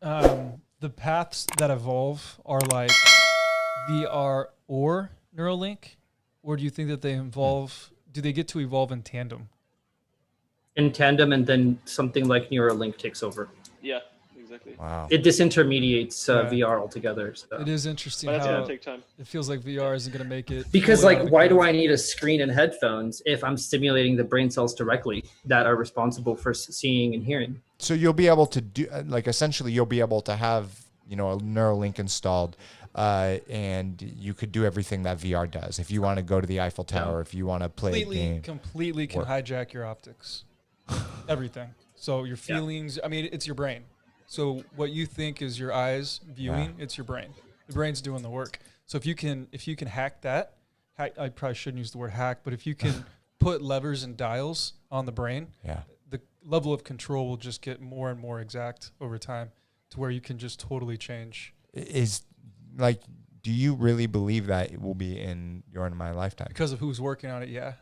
The paths that evolve are like VR or Neuralink, or do you think that they evolve? Do they get to evolve in tandem? In tandem, and then something like Neuralink takes over. Yeah, exactly. Wow. It disintermediates Yeah. VR altogether. So. It is interesting But that's how gonna take time. it feels like VR isn't going to make it. Because fully like, out of the why do curve. I need a screen and headphones if I'm stimulating the brain cells directly that are responsible for seeing and hearing? So you'll be able to do, like, essentially you'll be able to have, a Neuralink installed, and you could do everything that VR does. If you want to go to the Eiffel Tower, if you want to play a game. Completely can hijack your optics. Everything. So your feelings, I mean, it's your brain. So what you think is your eyes viewing, it's your brain. The brain's doing the work. So if you can hack that, I probably shouldn't use the word hack, but if you can put levers and dials on the brain, the level of control will just get more and more exact over time to where you can just totally change. Do you really believe that it will be in your and my lifetime? Because of who's working on it, yeah.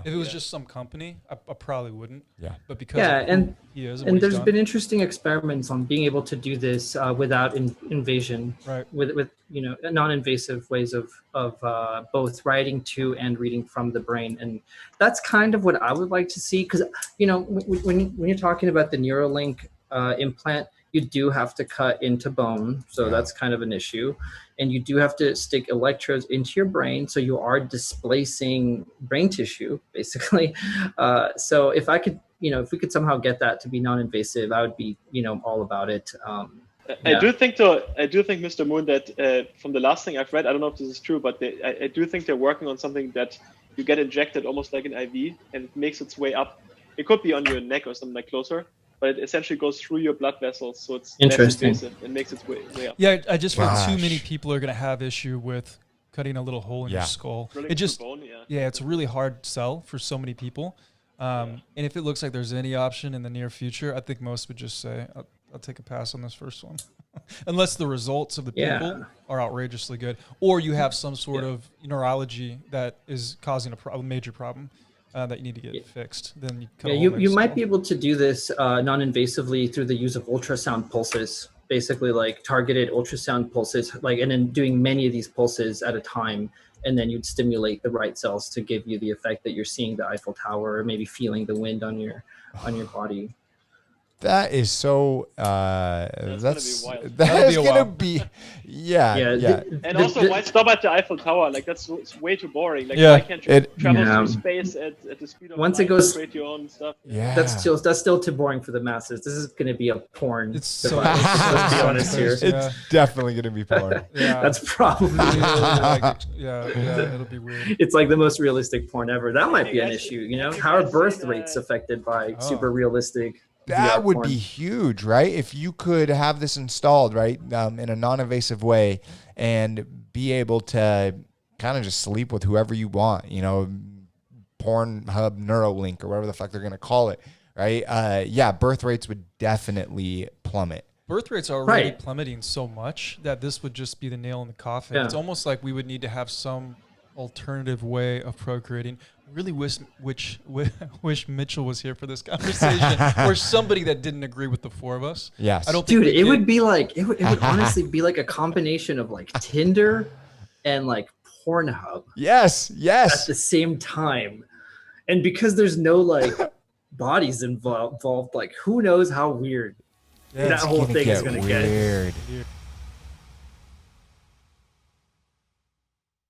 If it was just some company, I probably wouldn't. Yeah. But because of who he is and and what he's there's done. been interesting experiments on being able to do this without invasion, Right. with non-invasive ways of both writing to and reading from the brain, and that's kind of what I would like to see. Because when you're talking about the Neuralink implant, you do have to cut into bone, so that's kind of an issue. And you do have to stick electrodes into your brain, so you are displacing brain tissue, basically. So if we could somehow get that to be non-invasive, I would be, all about it. I do think, Mr. Moon, that from the last thing I've read, I don't know if this is true, but I do think they're working on something that you get injected almost like an IV, and it makes its way up. It could be on your neck or something like closer, but it essentially goes through your blood vessels, so it's less invasive and makes its way up. Yeah, I just feel too many people are going to have issue with cutting a little hole in your skull. Drilling It just, through bone, it's a really hard sell for so many people. And if it looks like there's any option in the near future, I think most would just say, I'll take a pass on this first one. Unless the results of the people are outrageously good, or you have some sort of neurology that is causing a major problem. That you need to get fixed. Then you cut you might be able to do this non-invasively through the use of ultrasound pulses, basically like targeted ultrasound pulses, and then doing many of these pulses at a time, and then you'd stimulate the right cells to give you the effect that you're seeing the Eiffel Tower, or maybe feeling the wind on your body. That is so. That's gonna be. Yeah. And also, why stop at the Eiffel Tower? Like that's way too boring. Like why can't you travel through space at the speed of once light it goes, create your own stuff? Yeah. That's still too boring for the masses. This is going to be a porn. It's so. Let's be honest here. It's definitely gonna be porn. That's probably. It'll be weird. It's like the most realistic porn ever. That might be an issue. How are birth rates affected by super realistic? That would be huge, right? If you could have this installed, right, in a non-invasive way, and be able to kind of just sleep with whoever you want, Pornhub, Neuralink, or whatever the fuck they're gonna call it, right? Birth rates would definitely plummet. Birth rates are already plummeting so much that this would just be the nail in the coffin. Yeah. It's almost like we would need to have some alternative way of procreating. Really wish Mitchell was here for this conversation, or somebody that didn't agree with the four of us. Yes, I don't think it would be like it would honestly be like a combination of like Tinder and like Pornhub. Yes. At the same time, and because there's no like bodies involved, like who knows how weird that whole thing is going to get. Weird.